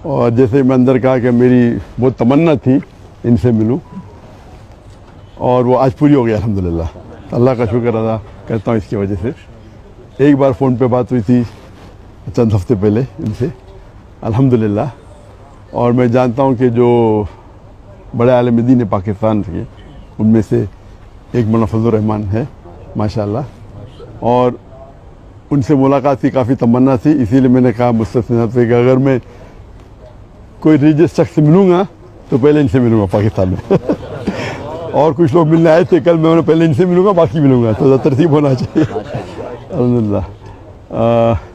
اور جیسے میں اندر کہا کہ میری بہت تمنا تھی ان سے ملوں اور وہ آج پوری ہو گئی الحمدللہ. اللہ کا شکر ادا کرتا ہوں اس کی وجہ سے. ایک بار فون پہ بات ہوئی تھی چند ہفتے پہلے ان سے الحمدللہ. اور میں جانتا ہوں کہ جو بڑے عالم دین پاکستان کے ان میں سے ایک مولانا فضل الرحمان ہے ماشاءاللہ. اور ان سے ملاقات کی کافی تمنا تھی, اسی لیے میں نے کہا مستثنا پہ کہ اگر میں کوئی ریلیجس شخص سے ملوں گا تو پہلے ان سے ملوں گا پاکستان میں. اور کچھ لوگ ملنے آئے تھے کل, میں پہلے ان سے ملوں گا باقی ملوں گا, تو ترتیب ہونا چاہیے. الحمدللہ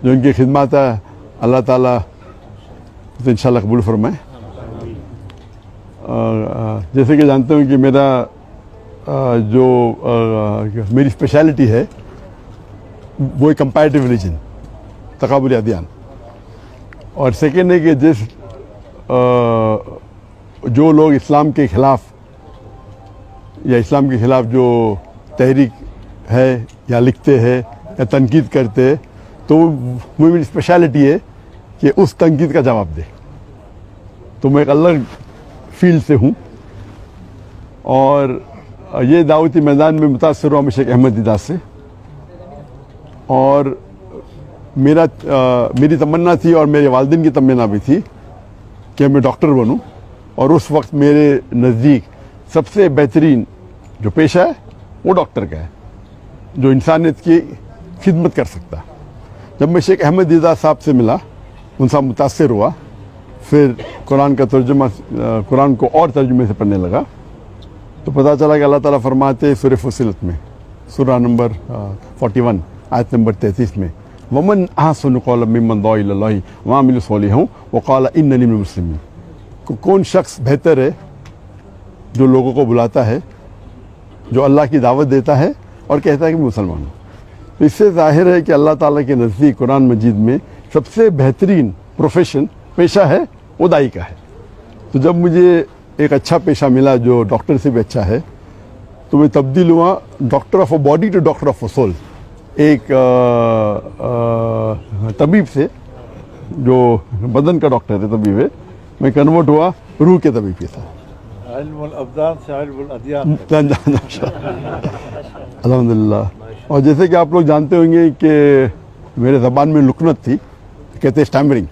جو ان کی خدمات ہے اللہ تعالیٰ تو انشاءاللہ قبول فرمائے. جیسے کہ جانتے ہوں کہ میرا جو میری اسپیشلٹی ہے وہ ایک کمپیریٹیو ریلیجن, تقابلی ادیان. اور سیکنڈ ہے کہ جو لوگ اسلام کے خلاف یا اسلام کے خلاف جو تحریک ہے یا لکھتے ہیں یا تنقید کرتے ہیں تو وہ میری اسپیشلٹی ہے کہ اس تنقید کا جواب دے. تو میں ایک الگ فیلڈ سے ہوں. اور یہ دعوتی میدان میں متاثر ہوا شیخ احمد دیدات سے. اور میری تمنا تھی اور میرے والدین کی تمنا بھی تھی کہ میں ڈاکٹر بنوں. اور اس وقت میرے نزدیک سب سے بہترین جو پیشہ ہے وہ ڈاکٹر کا ہے, جو انسانیت کی خدمت کر سکتا. جب میں شیخ احمد دیدات صاحب سے ملا, ان سے متاثر ہوا, پھر قرآن کا ترجمہ, قرآن کو اور ترجمے سے پڑھنے لگا, تو پتہ چلا کہ اللہ تعالیٰ فرماتے سورہ فصلت میں سورہ نمبر 41 آیت نمبر 33 میں ومن احسن قولا ممن دعا الی اللہ وعمل صالحا وقال اننی من المسلمین. کون شخص بہتر ہے جو لوگوں کو بلاتا ہے, جو اللہ کی دعوت دیتا ہے اور کہتا ہے کہ میں مسلمان ہوں. تو اس سے ظاہر ہے کہ اللہ تعالیٰ کے نزدیک قرآن مجید میں سب سے بہترین پروفیشن پیشہ ہے وہ دائی کا ہے. تو جب مجھے ایک اچھا پیشہ ملا جو ڈاکٹر سے بھی اچھا ہے, تو میں تبدیل ہوا doctor of a body to doctor of a soul. ایک طبیب سے جو بدن کا ڈاکٹر ہے, طبیب ہے, میں کنورٹ ہوا روح کے طبیب کے ساتھ. علم الابدان سے علم الادیان. الحمدللہ. اور جیسے کہ آپ لوگ جانتے ہوں گے کہ میرے زبان میں لکنت تھی, کہتے ہیں اسٹیمرنگ.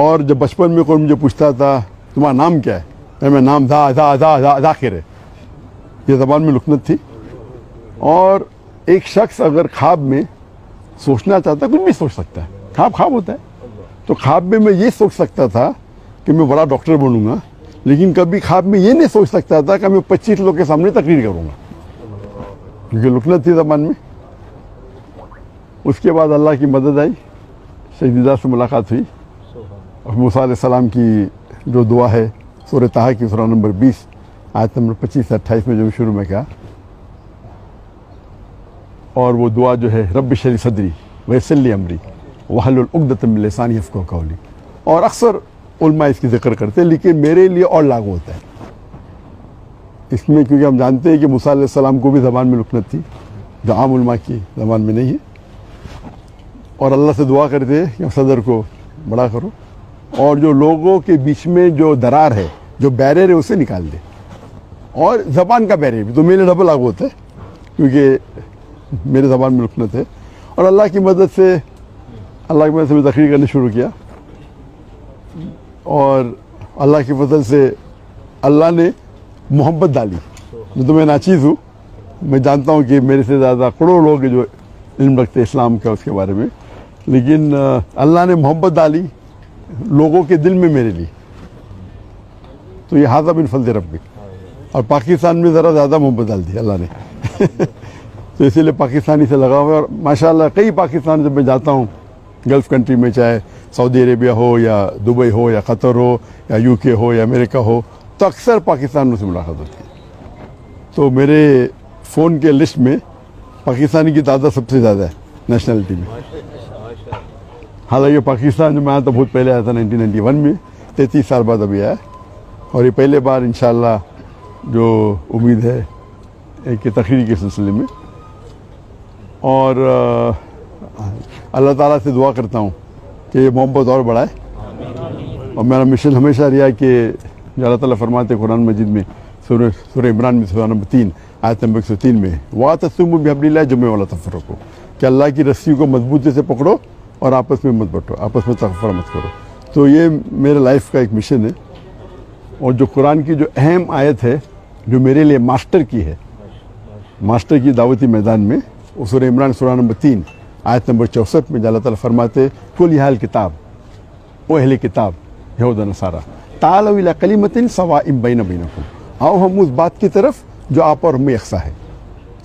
اور جب بچپن میں کوئی مجھے پوچھتا تھا تمہارا نام کیا ہے, میں نام ذاکر ہے, یہ زبان میں لکنت تھی. اور ایک شخص اگر خواب میں سوچنا چاہتا ہے, کچھ بھی سوچ سکتا ہے, خواب ہوتا ہے. تو خواب میں یہ سوچ سکتا تھا کہ میں بڑا ڈاکٹر بنوں گا, لیکن کبھی خواب میں یہ نہیں سوچ سکتا تھا کہ میں 25 لوگوں کے سامنے تقریر کروں گا, کیونکہ لکنت تھی زبان میں. اس کے بعد اللہ کی مدد آئی, شیخ دیدات سے ملاقات ہوئی, اور موسیٰ علیہ السلام کی جو دعا ہے سورہ طٰہٰ کی سورہ نمبر 20 آیت نمبر 25 سے 28 میں جو شروع میں کہا, اور وہ دعا جو ہے رب اشرح لی صدری ویسر لی امری واحلل عقدۃ من لسانی یفقہوا قولی. اور اکثر علماء اس کی ذکر کرتے ہیں, لیکن میرے لیے اور لاگو ہوتا ہے اس میں, کیونکہ ہم جانتے ہیں کہ موسیٰ علیہ السلام کو بھی زبان میں لکنت تھی جو عام علماء کی زبان میں نہیں ہے. اور اللہ سے دعا کرتے کہ صدر کو بڑا کرو, اور جو لوگوں کے بیچ میں جو درار ہے, جو بیریئر ہے, اسے نکال دے. اور زبان کا بیریئر بھی تو میرے ڈبل لاگو ہوتا ہے, کیونکہ میرے زبان میں لکنت ہے. اور اللہ کی مدد سے میں تقریر کرنا شروع کیا, اور اللہ کی فضل سے اللہ نے محبت ڈالی. تو میں ناچیز ہوں, میں جانتا ہوں کہ میرے سے زیادہ کروڑوں لوگ جو علم رکھتے ہیں اسلام کا اس کے بارے میں, لیکن اللہ نے محبت ڈالی لوگوں کے دل میں میرے لیے. تو یہ ھذا من فضل ربک. اور پاکستان میں ذرا زیادہ محبت ڈال دی اللہ نے. تو اسی لیے پاکستانی سے لگا ہوا ہے. اور ماشاءاللہ کئی پاکستان جب میں جاتا ہوں گلف کنٹری میں, چاہے سعودی عربیہ ہو یا دبئی ہو یا قطر ہو یا یو کے ہو یا امریکہ ہو, تو اکثر پاکستانیوں سے ملاقات ہوتی ہے. تو میرے فون کے لسٹ میں پاکستانی کی تعداد سب سے زیادہ ہے نیشنلٹی میں. حالانکہ پاکستان جو میں آیا تھا بہت پہلے آیا تھا 1991 میں, 33 سال بعد ابھی آیا. اور یہ پہلے بار انشاءاللہ جو امید ہے ایک تقریر کے سلسلے میں. اور اللہ تعالیٰ سے دعا کرتا ہوں کہ یہ محبت اور بڑھائے اور میرا مشن ہمیشہ رہا کہ جو اللہ تعالیٰ فرماتے قرآن مجید میں سورہ عمران میں سورہ نمبر 3 آیت نمبر 103 میں وَاعْتَصِمُوا بِحَبْلِ اللَّهِ جَمِيعًا وَلَا تَفَرَّقُوا کہ اللہ کی رسی کو مضبوطی سے پکڑو اور آپس میں مت بٹو، آپس میں تفرقہ مت کرو. تو یہ میرے لائف کا ایک مشن ہے. اور جو قرآن کی جو اہم آیت ہے جو میرے لیے ماسٹر کی ہے، ماسٹر کی دعوتی میدان میں، وہ سورہ عمران سورہ نمبر 3 آیت نمبر 64 میں اللہ تعالیٰ فرماتے قُلْ يَا أَهْلَ الْكِتَابِ او اہل کتاب یہود و نصارہ تعالوا الی کلمۃ سواء بین بینکم، آؤ ہم اس بات کی طرف جو آپ اور ہمیں یکساں ہے.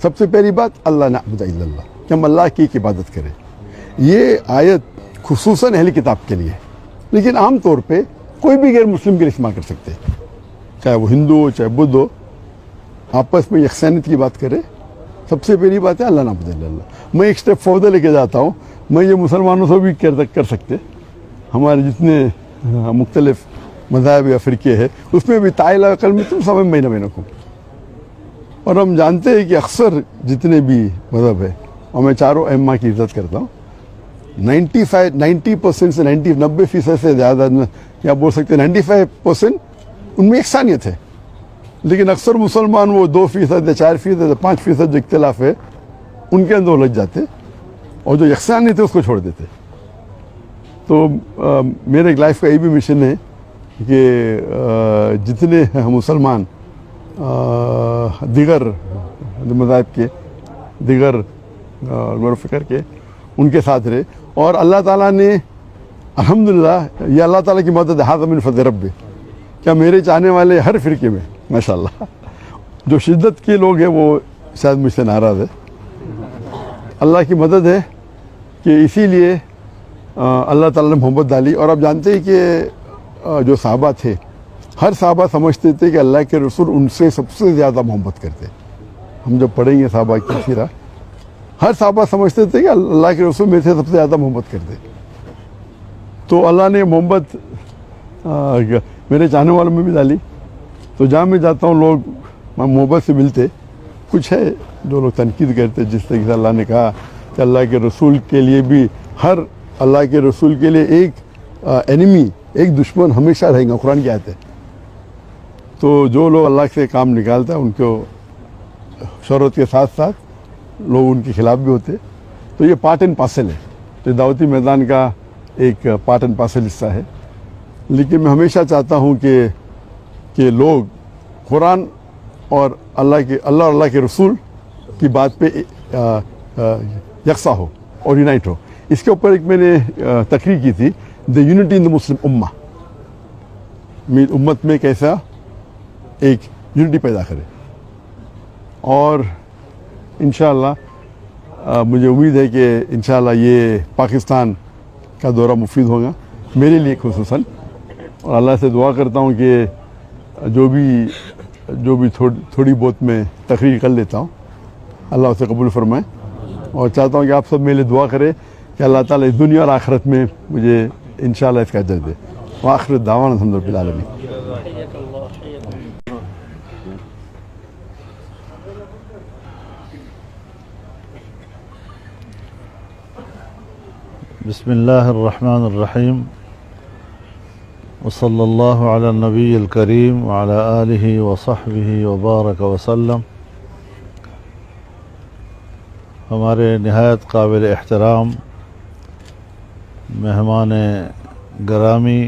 سب سے پہلی بات اللہ نعبد الا اللہ، کہ ہم اللہ کی عبادت کریں. یہ آیت خصوصاً اہل کتاب کے لیے، لیکن عام طور پہ کوئی بھی غیر مسلم کے لیے استعمال کر سکتے ہیں، چاہے وہ ہندو ہو چاہے بدھ ہو. آپس میں یکسانیت کی بات کرے. سب سے پہلی بات ہے اللہ نعبد الا اللہ. میں ایک اسٹیپ فردر لے کے جاتا ہوں، میں یہ مسلمانوں سے بھی کر سکتے. ہمارے جتنے مختلف مذاہب یا فرقے ہیں اس میں بھی تعالیٰ کلمۃ سواء بین بینکم. اور ہم جانتے ہیں کہ اکثر جتنے بھی مذہب ہے، اور میں چاروں ائمہ کی عزت کرتا ہوں، 90% سے 90% سے زیادہ، یا بول سکتے ہیں 95% ان میں یکسانیت ہے. لیکن اکثر مسلمان وہ 2% یا 4% یا 5% جو اختلاف ہے ان کے اندر الجھ جاتے، اور جو یکسانیت ہے اس کو چھوڑ دیتے. تو میرے لائف کا یہ بھی مشن ہے کہ جتنے مسلمان دیگر مذاہب کے، دیگر غور و فکر کے، ان کے ساتھ رہے. اور اللہ تعالیٰ نے الحمدللہ، یہ اللہ تعالیٰ کی مدد ہے، ھذا من فضل ربی، کیا میرے چاہنے والے ہر فرقے میں ماشاءاللہ جو شدت کے لوگ ہیں وہ شاید مجھ سے ناراض ہے. اللہ کی مدد ہے کہ اسی لیے اللہ تعالیٰ نے محبت ڈالی. اور آپ جانتے ہیں کہ جو صحابہ تھے، ہر صحابہ سمجھتے تھے کہ اللہ کے رسول ان سے سب سے زیادہ محبت کرتے. ہم جب پڑھیں گے صحابہ کی سیرہ، ہر صحابہ سمجھتے تھے کہ اللہ کے رسول میرے سے سب سے زیادہ محبت کرتے. تو اللہ نے محبت میرے چاہنے والوں میں بھی ڈالی. تو جہاں میں جاتا ہوں لوگ محبت سے ملتے. کچھ ہے جو لوگ تنقید کرتے، جس طریقے سے اللہ نے کہا کہ اللہ کے رسول کے لیے بھی، ہر اللہ کے رسول کے لیے ایک اینیمی، ایک دشمن ہمیشہ رہیں گا، قرآن کی آیت ہے. تو جو لوگ اللہ سے کام نکالتا ہے ان کو شہرت کے ساتھ ساتھ لوگ ان کے خلاف بھی ہوتے. تو یہ پارٹ اینڈ پارسل ہے. تو دعوتی میدان کا ایک پارٹ اینڈ پارسل حصہ ہے. لیکن میں ہمیشہ چاہتا ہوں کہ لوگ قرآن اور اللہ اور اللہ کے رسول کی بات پہ یکساں ہو اور یونائٹ ہو. اس کے اوپر ایک میں نے تقریر کی تھی، دا یونٹی ان دا مسلم امہ، امت میں کیسا ایک یونٹی پیدا کرے. اور انشاءاللہ مجھے امید ہے کہ انشاءاللہ یہ پاکستان کا دورہ مفید ہوگا میرے لیے خصوصاً. اور اللہ سے دعا کرتا ہوں کہ جو بھی تھوڑی بہت میں تقریر کر لیتا ہوں اللہ اسے قبول فرمائے. اور چاہتا ہوں کہ آپ سب میرے لیے دعا کرے کہ اللہ تعالیٰ اس دنیا اور آخرت میں مجھے انشاءاللہ اس کا اجر دے. وآخر دعوانا الحمد للہ رب العالمین. بسم اللہ الرحمن الرحیم، وصلی اللہ علی النبی الکریم وعلی آلہ وصحبہ وبارک وسلم. ہمارے نہایت قابل احترام مہمان گرامی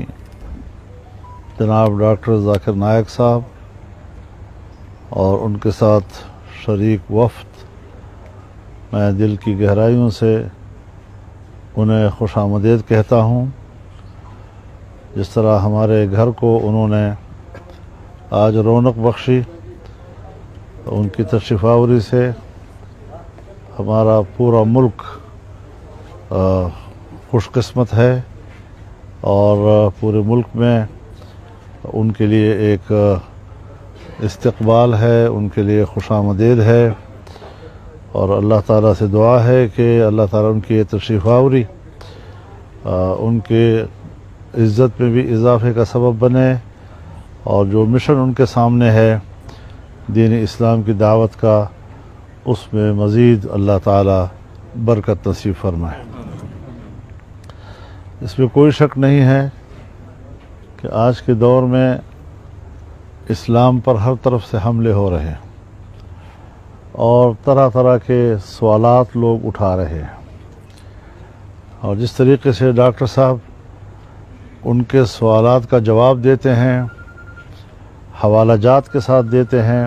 جناب ڈاکٹر ذاکر نائک صاحب اور ان کے ساتھ شریک وفد، میں دل کی گہرائیوں سے انہیں خوش آمدید کہتا ہوں. جس طرح ہمارے گھر کو انہوں نے آج رونق بخشی، ان کی تشریف آوری سے ہمارا پورا ملک خوش قسمت ہے. اور پورے ملک میں ان کے لیے ایک استقبال ہے، ان کے لیے خوش آمدید ہے. اور اللہ تعالیٰ سے دعا ہے کہ اللہ تعالیٰ ان کی یہ تشریف آوری ان کے عزت میں بھی اضافے کا سبب بنے، اور جو مشن ان کے سامنے ہے دین اسلام کی دعوت کا، اس میں مزید اللہ تعالیٰ برکت نصیب فرمائے. اس میں کوئی شک نہیں ہے کہ آج کے دور میں اسلام پر ہر طرف سے حملے ہو رہے ہیں اور طرح طرح کے سوالات لوگ اٹھا رہے ہیں، اور جس طریقے سے ڈاکٹر صاحب ان کے سوالات کا جواب دیتے ہیں، حوالہ جات کے ساتھ دیتے ہیں،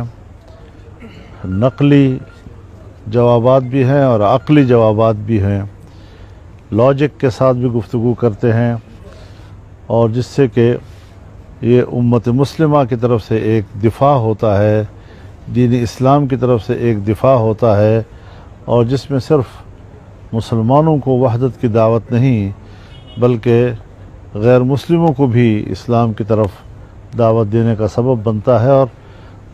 نقلی جوابات بھی ہیں اور عقلی جوابات بھی ہیں، لاجک کے ساتھ بھی گفتگو کرتے ہیں، اور جس سے کہ یہ امت مسلمہ کی طرف سے ایک دفاع ہوتا ہے، دین اسلام کی طرف سے ایک دفاع ہوتا ہے، اور جس میں صرف مسلمانوں کو وحدت کی دعوت نہیں بلکہ غیر مسلموں کو بھی اسلام کی طرف دعوت دینے کا سبب بنتا ہے، اور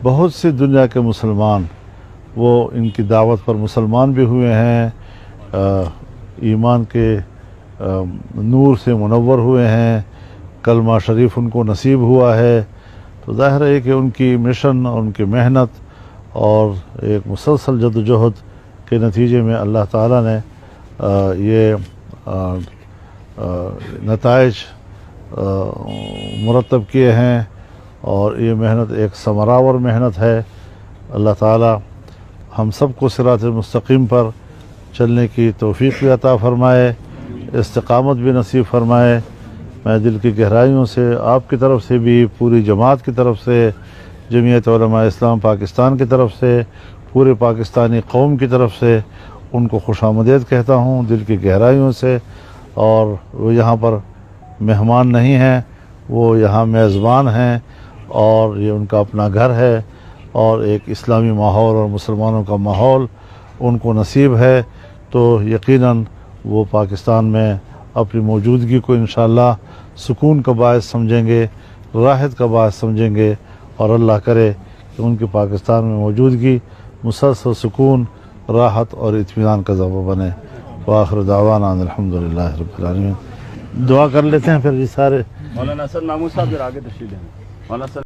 بہت سی دنیا کے مسلمان وہ ان کی دعوت پر مسلمان بھی ہوئے ہیں، ایمان کے نور سے منور ہوئے ہیں، کلمہ شریف ان کو نصیب ہوا ہے۔ تو ظاہر ہے کہ ان کی مشن اور ان کی محنت اور ایک مسلسل جد و جہد کے نتیجے میں اللہ تعالیٰ نے یہ نتائج مرتب کیے ہیں، اور یہ محنت ایک ثمرآور محنت ہے۔ اللہ تعالیٰ ہم سب کو صراط مستقیم پر چلنے کی توفیق بھی عطا فرمائے، استقامت بھی نصیب فرمائے۔ میں دل کی گہرائیوں سے آپ کی طرف سے بھی، پوری جماعت کی طرف سے، جمعیت علماء اسلام پاکستان کی طرف سے، پورے پاکستانی قوم کی طرف سے ان کو خوش آمدید کہتا ہوں دل کی گہرائیوں سے۔ اور وہ یہاں پر مہمان نہیں ہیں، وہ یہاں میزبان ہیں، اور یہ ان کا اپنا گھر ہے، اور ایک اسلامی ماحول اور مسلمانوں کا ماحول ان کو نصیب ہے، تو یقیناً وہ پاکستان میں اپنی موجودگی کو انشاءاللہ سکون کا باعث سمجھیں گے، راحت کا باعث سمجھیں گے، اور اللہ کرے کہ ان کی پاکستان میں موجودگی مسلسل سکون، راحت اور اطمینان کا ذریعہ بنے۔ وآخر دعوانا ان الحمدللہ رب العالمین۔ دعا کر لیتے ہیں پھر جی سارے۔ مولانا حسن محمود صاحب ذرا آگے تشریف لیں۔ مولانا